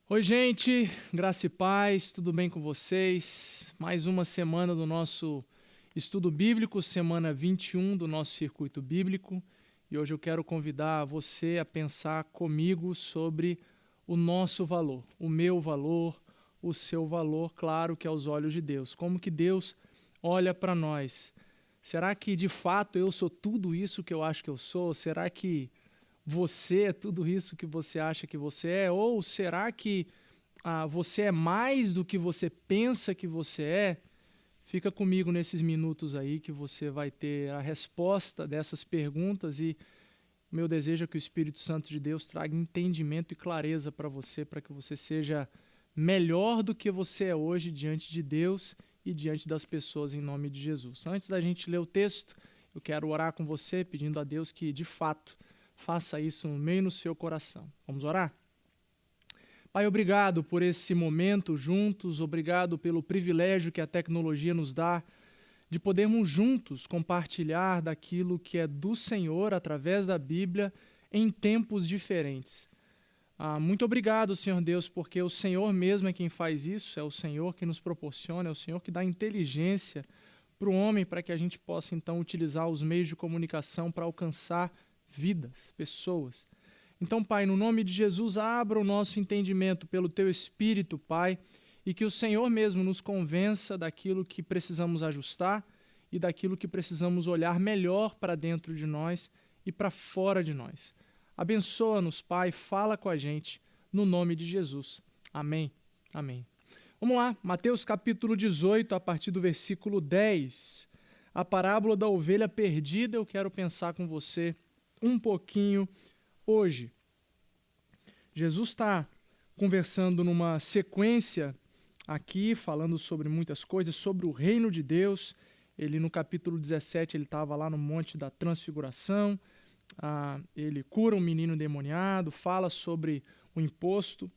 Oi, gente, graça e paz, tudo bem com vocês? Mais uma semana do nosso estudo bíblico, semana 21 do nosso circuito bíblico. E hoje eu quero convidar você a pensar comigo sobre o nosso valor, o meu valor, o seu valor, claro que aos olhos de Deus. Como que Deus olha para nós? Será que de fato eu sou tudo isso que eu acho que eu sou? Será que você é tudo isso que você acha que você é? Ou será que você é mais do que você pensa que você é? Fica comigo nesses minutos aí que você vai ter a resposta dessas perguntas e meu desejo é que o Espírito Santo de Deus traga entendimento e clareza para que você seja melhor do que você é hoje diante de Deus e diante das pessoas em nome de Jesus. Antes da gente ler o texto, eu quero orar com você pedindo a Deus que de fato faça isso no meio do seu coração. Vamos orar? Pai, obrigado por esse momento juntos, obrigado pelo privilégio que a tecnologia nos dá de podermos juntos compartilhar daquilo que é do Senhor através da Bíblia em tempos diferentes. Muito obrigado, Senhor Deus, porque o Senhor mesmo é quem faz isso, é o Senhor que nos proporciona, é o Senhor que dá inteligência para o homem para que a gente possa então utilizar os meios de comunicação para alcançar vidas, pessoas. Então, Pai, no nome de Jesus, abra o nosso entendimento pelo Teu Espírito, Pai, e que o Senhor mesmo nos convença daquilo que precisamos ajustar e daquilo que precisamos olhar melhor para dentro de nós e para fora de nós. Abençoa-nos, Pai, fala com a gente, no nome de Jesus. Amém. Amém. Vamos lá, Mateus capítulo 18, a partir do versículo 10. A parábola da ovelha perdida, eu quero pensar com você um pouquinho hoje. Jesus está conversando numa sequência aqui, falando sobre muitas coisas, sobre o reino de Deus. Ele, no capítulo 17, ele estava lá no Monte da Transfiguração, ele cura um menino endemoniado, fala sobre o imposto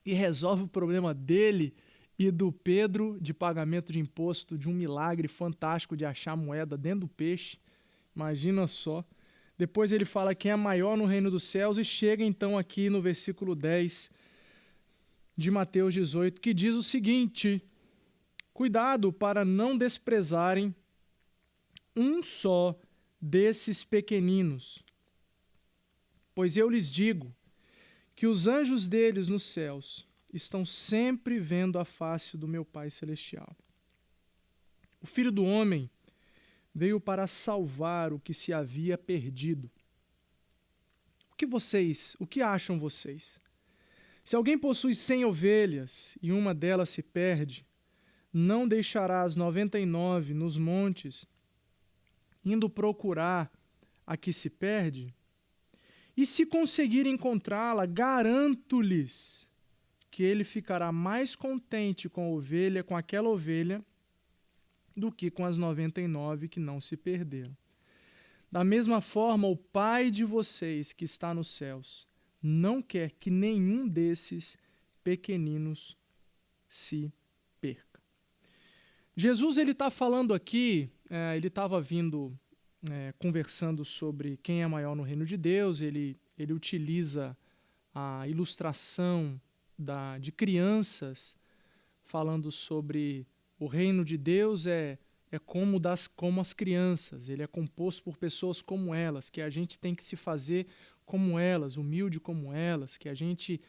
e resolve o problema dele e do Pedro de pagamento de imposto, de um milagre fantástico de achar moeda dentro do peixe. Imagina só. Depois ele fala quem é maior no reino dos céus e chega então aqui no versículo 10 de Mateus 18, que diz o seguinte: cuidado para não desprezarem um só desses pequeninos, pois eu lhes digo que os anjos deles nos céus estão sempre vendo a face do meu Pai Celestial. O Filho do Homem veio para salvar o que se havia perdido. O que acham vocês? Se alguém possui 100 ovelhas e uma delas se perde, não deixará as 99 nos montes, indo procurar a que se perde? E se conseguir encontrá-la, garanto-lhes que ele ficará mais contente com aquela ovelha, do que com as 99 que não se perderam. Da mesma forma, o Pai de vocês que está nos céus não quer que nenhum desses pequeninos se perca. Jesus ele está falando aqui, ele estava vindo conversando sobre quem é maior no reino de Deus, ele utiliza a ilustração de crianças, falando sobre o reino de Deus é como as crianças, ele é composto por pessoas como elas, que a gente tem que se fazer como elas, humilde como elas, que a gente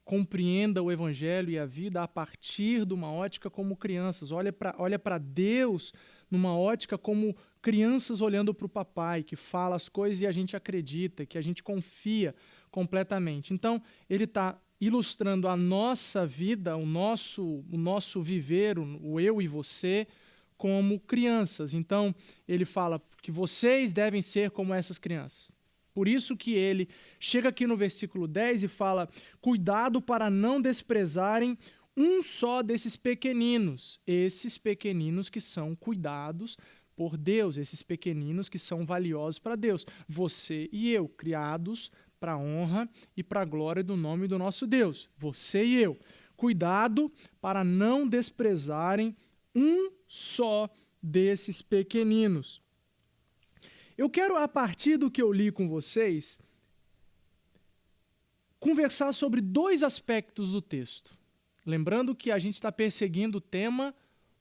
compreenda o evangelho e a vida a partir de uma ótica como crianças, olha para Deus numa ótica como crianças olhando para o papai, que fala as coisas e a gente acredita, que a gente confia completamente. Então, ele está ilustrando a nossa vida, o nosso viver, o eu e você, como crianças. Então, ele fala que vocês devem ser como essas crianças. Por isso que ele chega aqui no versículo 10 e fala: cuidado para não desprezarem um só desses pequeninos, esses pequeninos que são cuidados por Deus, esses pequeninos que são valiosos para Deus. Você e eu, criados para a honra e para a glória do nome do nosso Deus. Você e eu. Cuidado para não desprezarem um só desses pequeninos. Eu quero, a partir do que eu li com vocês, conversar sobre dois aspectos do texto. Lembrando que a gente está perseguindo o tema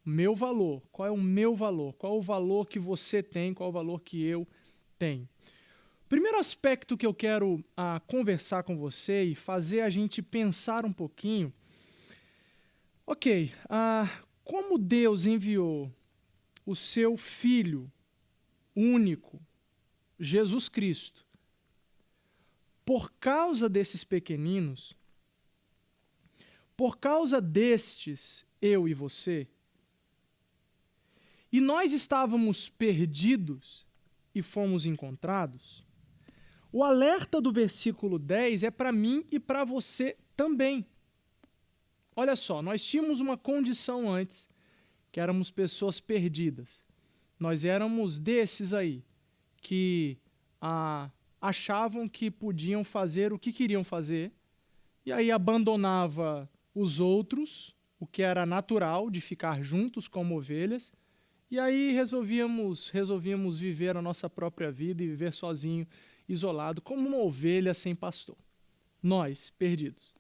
meu valor. Qual é o meu valor? Qual é o valor que você tem? Qual é o valor que eu tenho? O primeiro aspecto que eu quero conversar com você e fazer a gente pensar um pouquinho. Como Deus enviou o seu Filho único, Jesus Cristo, por causa desses pequeninos, por causa destes, eu e você, e nós estávamos perdidos e fomos encontrados, o alerta do versículo 10 é para mim e para você também. Olha só, nós tínhamos uma condição antes, que éramos pessoas perdidas. Nós éramos desses aí, que achavam que podiam fazer o que queriam fazer, e aí abandonava os outros, o que era natural de ficar juntos como ovelhas, e aí resolvíamos viver a nossa própria vida e viver sozinho, isolado, como uma ovelha sem pastor. Nós, perdidos.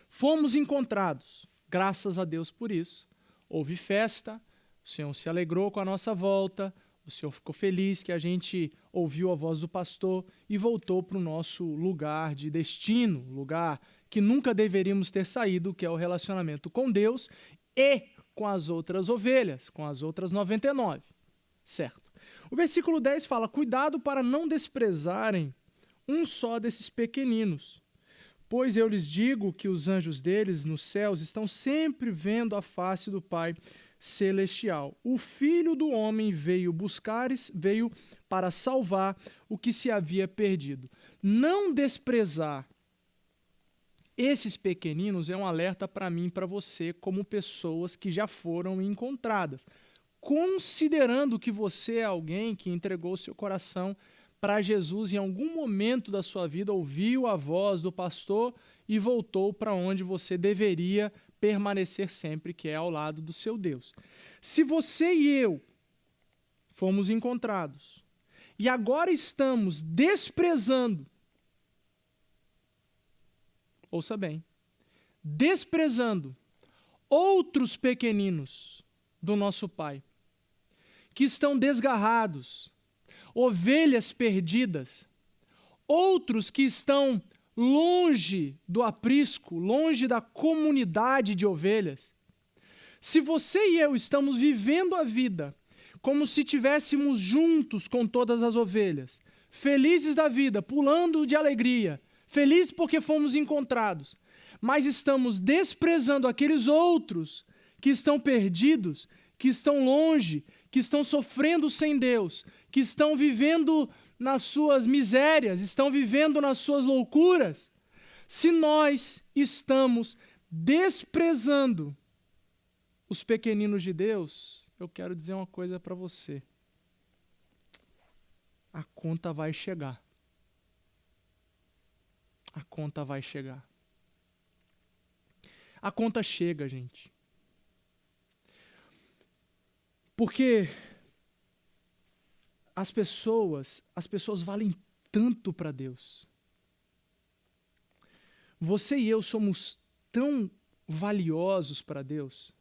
Fomos encontrados, graças a Deus por isso. Houve festa, o Senhor se alegrou com a nossa volta, o Senhor ficou feliz que a gente ouviu a voz do pastor e voltou para o nosso lugar de destino, lugar que nunca deveríamos ter saído, que é o relacionamento com Deus e com as outras ovelhas, com as outras 99, certo? O versículo 10 fala, cuidado para não desprezarem um só desses pequeninos, pois eu lhes digo que os anjos deles nos céus estão sempre vendo a face do Pai celestial. O Filho do Homem veio para salvar o que se havia perdido. Não desprezar esses pequeninos é um alerta para mim e para você, como pessoas que já foram encontradas. Considerando que você é alguém que entregou seu coração para Jesus em algum momento da sua vida, ouviu a voz do pastor e voltou para onde você deveria permanecer sempre, que é ao lado do seu Deus. Se você e eu fomos encontrados e agora estamos desprezando, ouça bem, desprezando outros pequeninos do nosso Pai, que estão desgarrados, ovelhas perdidas, outros que estão longe do aprisco, longe da comunidade de ovelhas. Se você e eu estamos vivendo a vida como se estivéssemos juntos com todas as ovelhas, felizes da vida, pulando de alegria, felizes porque fomos encontrados, mas estamos desprezando aqueles outros que estão perdidos, que estão longe, que estão sofrendo sem Deus, que estão vivendo nas suas misérias, estão vivendo nas suas loucuras. Se nós estamos desprezando os pequeninos de Deus, eu quero dizer uma coisa para você. A conta vai chegar. A conta vai chegar. A conta chega, gente. Porque as pessoas valem tanto para Deus. Você e eu somos tão valiosos para Deus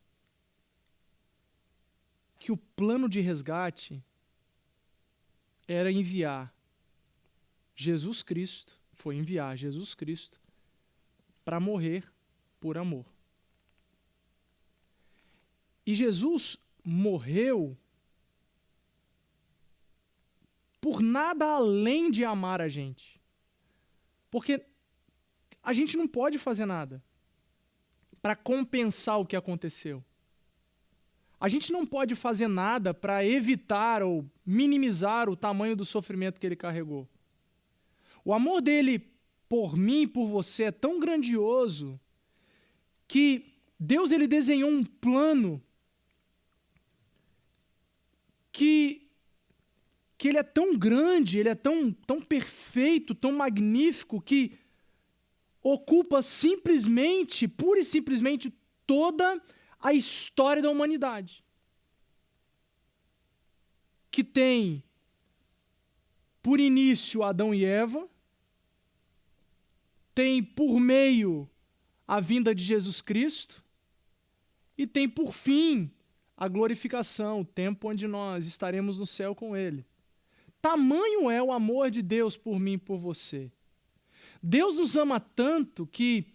que o plano de resgate era enviar Jesus Cristo, foi enviar Jesus Cristo para morrer por amor. E Jesus morreu por nada além de amar a gente. Porque a gente não pode fazer nada para compensar o que aconteceu. A gente não pode fazer nada para evitar ou minimizar o tamanho do sofrimento que ele carregou. O amor dele por mim e por você é tão grandioso que Deus ele desenhou um plano que ele é tão grande, ele é tão perfeito, tão magnífico, que ocupa simplesmente, pura e simplesmente, toda a história da humanidade. Que tem, por início, Adão e Eva, tem por meio a vinda de Jesus Cristo e tem por fim a glorificação, o tempo onde nós estaremos no céu com Ele. Tamanho é o amor de Deus por mim e por você. Deus nos ama tanto que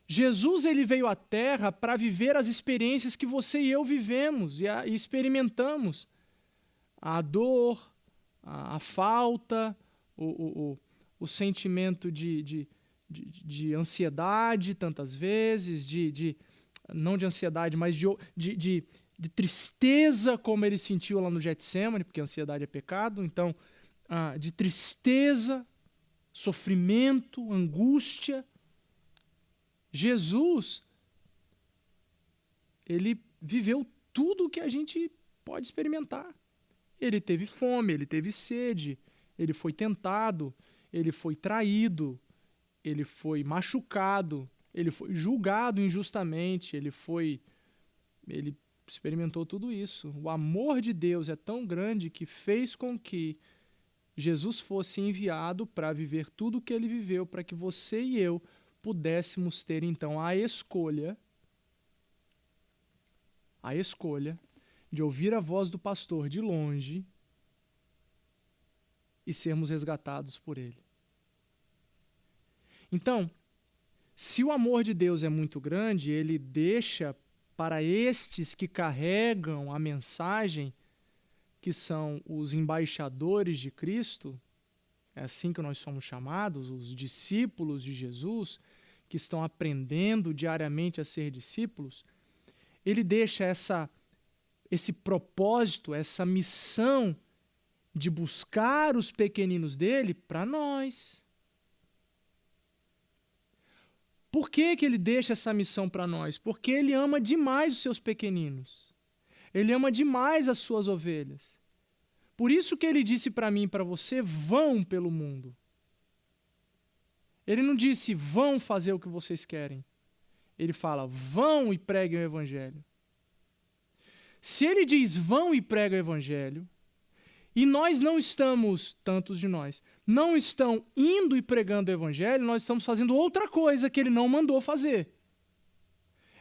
Jesus ele veio à Terra para viver as experiências que você e eu vivemos e experimentamos. A dor, a falta, o sentimento de ansiedade tantas vezes, não de ansiedade, mas de tristeza, como ele sentiu lá no Getsemane, porque a ansiedade é pecado, então, de tristeza, sofrimento, angústia. Jesus, ele viveu tudo o que a gente pode experimentar. Ele teve fome, ele teve sede, ele foi tentado, ele foi traído, ele foi machucado, ele foi julgado injustamente, ele experimentou tudo isso. O amor de Deus é tão grande que fez com que Jesus fosse enviado para viver tudo o que ele viveu, para que você e eu pudéssemos ter, então, a escolha de ouvir a voz do pastor de longe e sermos resgatados por ele. Então, se o amor de Deus é muito grande, ele deixa para estes que carregam a mensagem, que são os embaixadores de Cristo, é assim que nós somos chamados, os discípulos de Jesus, que estão aprendendo diariamente a ser discípulos, ele deixa esse propósito, essa missão de buscar os pequeninos dele para nós. Por que ele deixa essa missão para nós? Porque ele ama demais os seus pequeninos. Ele ama demais as suas ovelhas. Por isso que ele disse para mim e para você, vão pelo mundo. Ele não disse, vão fazer o que vocês querem. Ele fala, vão e preguem o evangelho. Se ele diz, vão e preguem o evangelho, e nós não estamos, tantos de nós, não estão indo e pregando o evangelho, nós estamos fazendo outra coisa que ele não mandou fazer.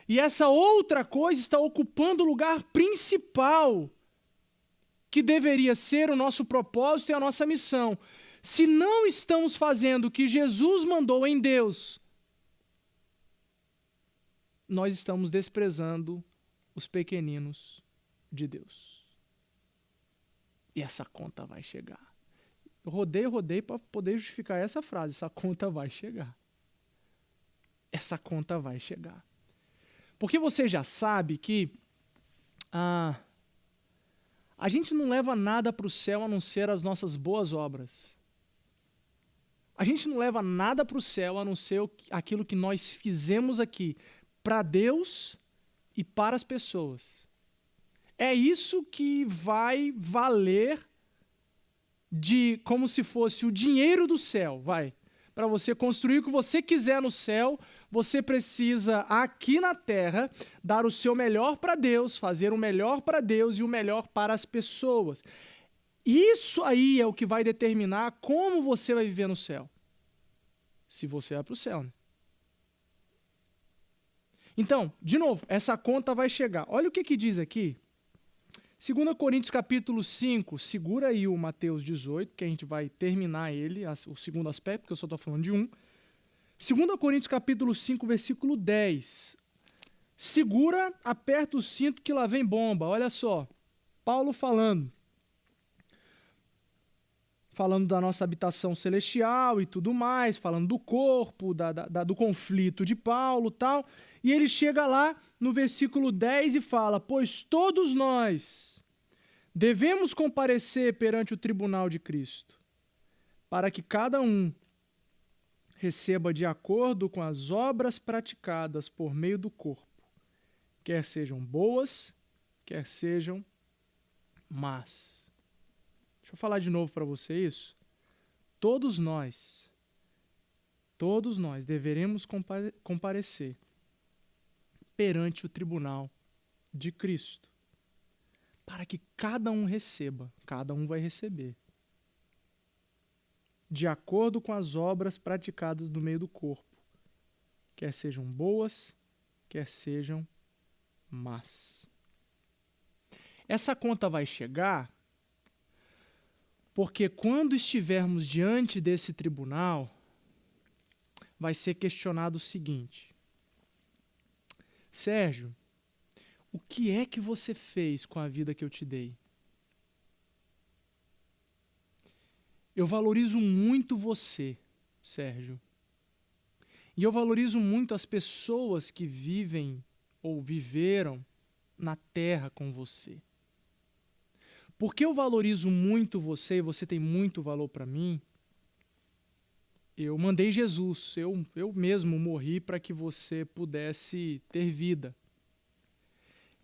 E essa outra coisa está ocupando o lugar principal que deveria ser o nosso propósito e a nossa missão. Se não estamos fazendo o que Jesus mandou em Deus, nós estamos desprezando os pequeninos de Deus. E essa conta vai chegar. Eu rodei para poder justificar essa frase. Essa conta vai chegar. Essa conta vai chegar. Porque você já sabe que a gente não leva nada para o céu a não ser as nossas boas obras. A gente não leva nada para o céu a não ser aquilo que nós fizemos aqui para Deus e para as pessoas. É isso que vai valer como se fosse o dinheiro do céu, vai. Para você construir o que você quiser no céu, você precisa, aqui na terra, dar o seu melhor para Deus, fazer o melhor para Deus e o melhor para as pessoas. Isso aí é o que vai determinar como você vai viver no céu. Se você vai para o céu, né? Então, de novo, essa conta vai chegar. Olha o que diz aqui. 2 Coríntios capítulo 5, segura aí o Mateus 18, que a gente vai terminar ele, o segundo aspecto, porque eu só estou falando de um. 2 Coríntios capítulo 5, versículo 10. Segura, aperta o cinto que lá vem bomba. Olha só, Paulo falando da nossa habitação celestial e tudo mais, falando do corpo, do conflito de Paulo e tal. E ele chega lá no versículo 10 e fala, pois todos nós devemos comparecer perante o tribunal de Cristo, para que cada um receba de acordo com as obras praticadas por meio do corpo, quer sejam boas, quer sejam más. Deixa eu falar de novo para você isso. Todos nós deveremos comparecer perante o tribunal de Cristo, para que cada um receba, cada um vai receber, de acordo com as obras praticadas no meio do corpo, quer sejam boas, quer sejam más. Essa conta vai chegar porque quando estivermos diante desse tribunal, vai ser questionado o seguinte: Sérgio, o que é que você fez com a vida que eu te dei? Eu valorizo muito você, Sérgio. E eu valorizo muito as pessoas que vivem ou viveram na terra com você. Porque eu valorizo muito você e você tem muito valor para mim, eu mandei Jesus, eu mesmo morri para que você pudesse ter vida.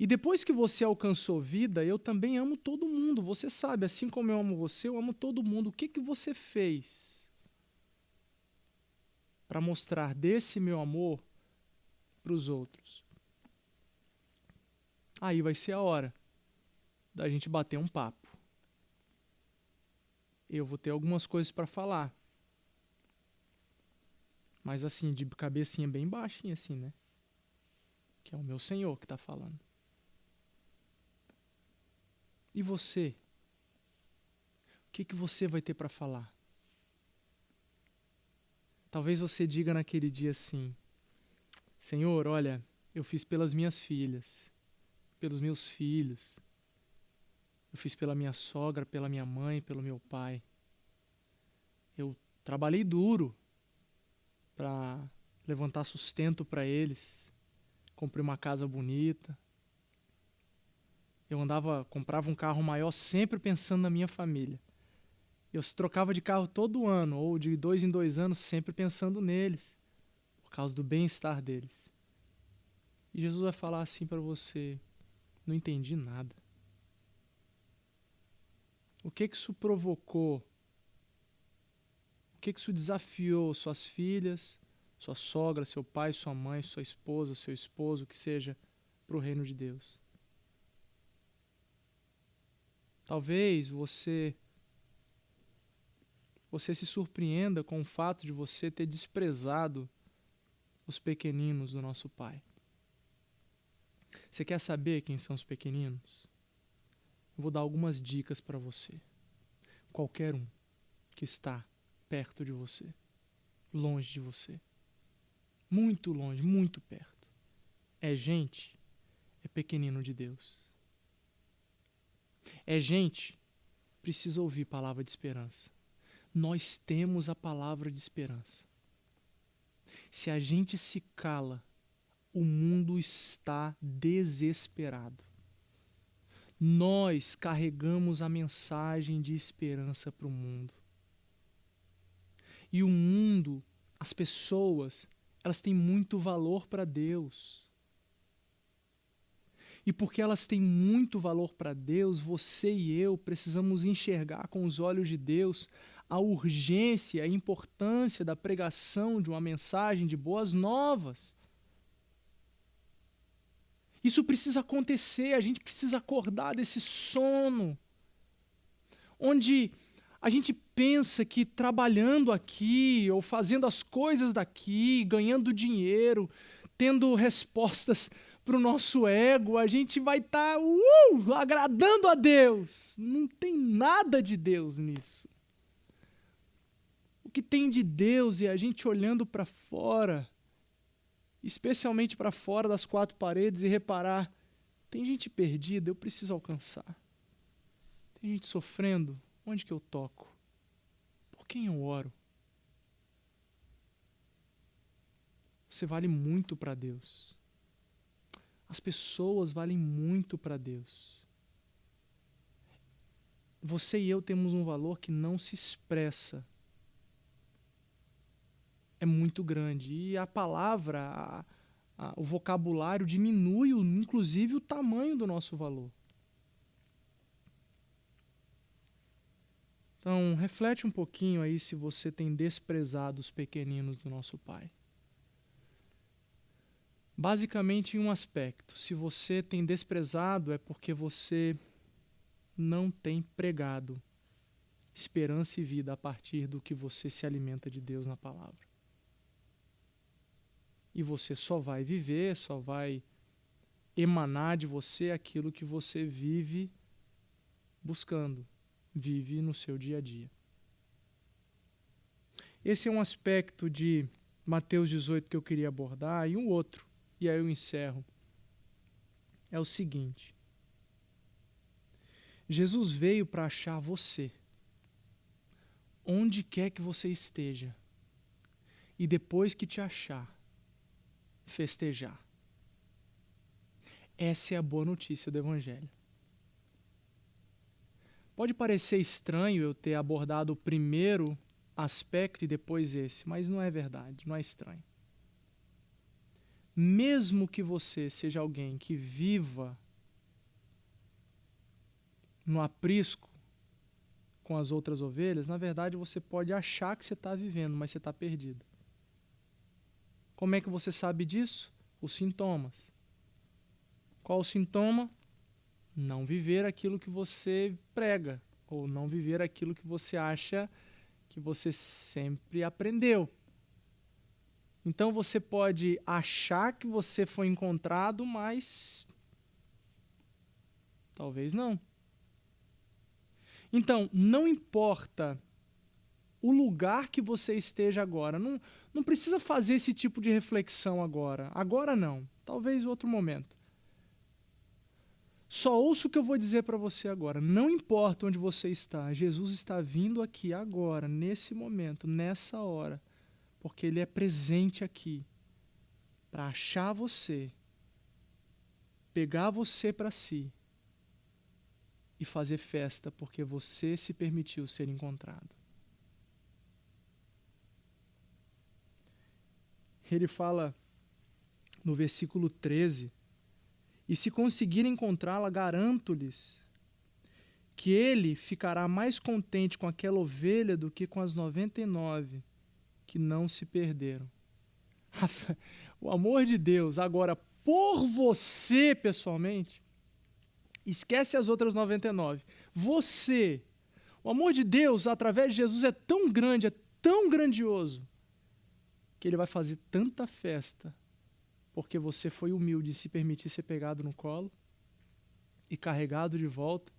E depois que você alcançou vida, eu também amo todo mundo. Você sabe, assim como eu amo você, eu amo todo mundo. O que que você fez para mostrar desse meu amor para os outros? Aí vai ser a hora da gente bater um papo. Eu vou ter algumas coisas para falar. Mas assim, de cabecinha bem baixinha assim, né? Que é o meu Senhor que está falando. E você? O que que você vai ter para falar? Talvez você diga naquele dia assim: Senhor, olha, eu fiz pelas minhas filhas, pelos meus filhos. Eu fiz pela minha sogra, pela minha mãe, pelo meu pai. Eu trabalhei duro para levantar sustento para eles. Comprei uma casa bonita. Eu comprava um carro maior sempre pensando na minha família. Eu trocava de carro todo ano, ou de 2 em 2 anos, sempre pensando neles, por causa do bem-estar deles. E Jesus vai falar assim para você: não entendi nada. O que isso provocou? O que isso desafiou suas filhas, sua sogra, seu pai, sua mãe, sua esposa, seu esposo, o que seja, para o reino de Deus? Talvez você se surpreenda com o fato de você ter desprezado os pequeninos do nosso Pai. Você quer saber quem são os pequeninos? Eu vou dar algumas dicas para você. Qualquer um que está perto de você, longe de você, muito longe, muito perto, é gente, é pequenino de Deus. É gente, precisa ouvir palavra de esperança. Nós temos a palavra de esperança. Se a gente se cala, o mundo está desesperado. Nós carregamos a mensagem de esperança para o mundo. E o mundo, as pessoas, elas têm muito valor para Deus. E porque elas têm muito valor para Deus, você e eu precisamos enxergar com os olhos de Deus a urgência, a importância da pregação de uma mensagem de boas novas. Isso precisa acontecer, a gente precisa acordar desse sono, onde a gente pensa que trabalhando aqui, ou fazendo as coisas daqui, ganhando dinheiro, tendo respostas para o nosso ego, a gente vai estar agradando a Deus. Não tem nada de Deus nisso. O que tem de Deus é a gente olhando para fora, especialmente para fora das 4 paredes, e reparar: tem gente perdida, eu preciso alcançar. Tem gente sofrendo, onde que eu toco? Por quem eu oro? Você vale muito para Deus. As pessoas valem muito para Deus. Você e eu temos um valor que não se expressa. É muito grande. E a palavra, o vocabulário diminui, inclusive, o tamanho do nosso valor. Então, reflete um pouquinho aí se você tem desprezado os pequeninos do nosso Pai. Basicamente, em um aspecto, se você tem desprezado, é porque você não tem pregado esperança e vida a partir do que você se alimenta de Deus na palavra. E você só vai viver, só vai emanar de você aquilo que você vive buscando, vive no seu dia a dia. Esse é um aspecto de Mateus 18 que eu queria abordar, e um outro, e aí eu encerro, é o seguinte: Jesus veio para achar você, onde quer que você esteja, e depois que te achar, festejar. Essa é a boa notícia do Evangelho. Pode parecer estranho eu ter abordado o primeiro aspecto e depois esse, mas não é verdade, não é estranho. Mesmo que você seja alguém que viva no aprisco com as outras ovelhas, na verdade você pode achar que você está vivendo, mas você está perdido. Como é que você sabe disso? Os sintomas. Qual o sintoma? Não viver aquilo que você prega, ou não viver aquilo que você acha que você sempre aprendeu. Então você pode achar que você foi encontrado, mas talvez não. Então, não importa o lugar que você esteja agora, não precisa fazer esse tipo de reflexão agora. Agora não, talvez em outro momento. Só ouça o que eu vou dizer para você agora. Não importa onde você está, Jesus está vindo aqui agora, nesse momento, nessa hora, porque Ele é presente aqui para achar você, pegar você para si e fazer festa porque você se permitiu ser encontrado. Ele fala no versículo 13: e se conseguir encontrá-la, garanto-lhes que ele ficará mais contente com aquela ovelha do que com as 99 que não se perderam. O amor de Deus, agora, por você, pessoalmente, esquece as outras 99. Você, o amor de Deus, através de Jesus, é tão grande, é tão grandioso, que Ele vai fazer tanta festa porque você foi humilde e se permitir ser pegado no colo e carregado de volta,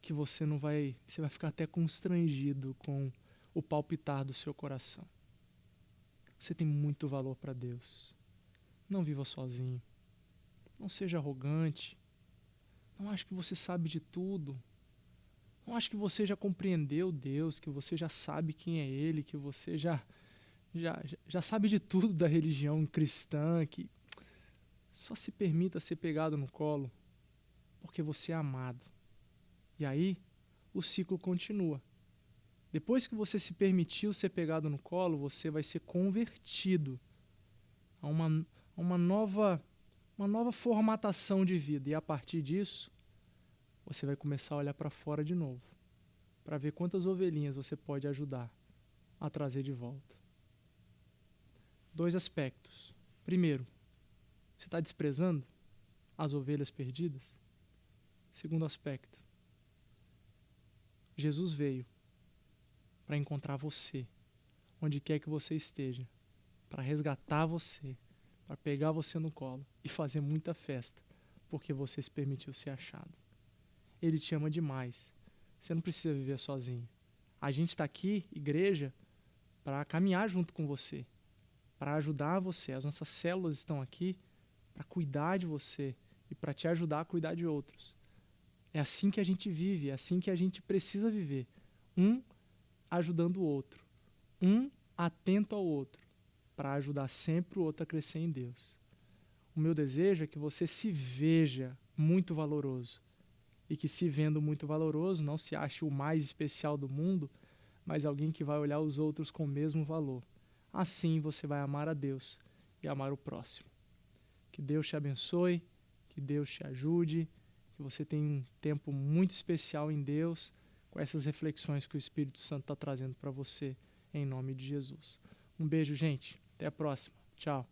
que você vai ficar até constrangido com o palpitar do seu coração. Você tem muito valor para Deus. Não viva sozinho. Não seja arrogante. Não ache que você sabe de tudo. Não ache que você já compreendeu Deus, que você já sabe quem é Ele, que você já sabe de tudo da religião cristã, que só se permita ser pegado no colo porque você é amado. E aí o ciclo continua. Depois que você se permitiu ser pegado no colo, você vai ser convertido a uma nova formatação de vida. E a partir disso, você vai começar a olhar para fora de novo, para ver quantas ovelhinhas você pode ajudar a trazer de volta. 2 aspectos. Primeiro, você está desprezando as ovelhas perdidas? Segundo aspecto, Jesus veio para encontrar você, onde quer que você esteja, para resgatar você, para pegar você no colo e fazer muita festa, porque você se permitiu ser achado. Ele te ama demais. Você não precisa viver sozinho. A gente está aqui, igreja, para caminhar junto com você, para ajudar você. As nossas células estão aqui para cuidar de você e para te ajudar a cuidar de outros. É assim que a gente vive, é assim que a gente precisa viver. Um ajudando o outro. Um atento ao outro, para ajudar sempre o outro a crescer em Deus. O meu desejo é que você se veja muito valoroso e que, se vendo muito valoroso, não se ache o mais especial do mundo, mas alguém que vai olhar os outros com o mesmo valor. Assim você vai amar a Deus e amar o próximo. Que Deus te abençoe, que Deus te ajude, que você tenha um tempo muito especial em Deus, com essas reflexões que o Espírito Santo está trazendo para você, em nome de Jesus. Um beijo, gente. Até a próxima. Tchau.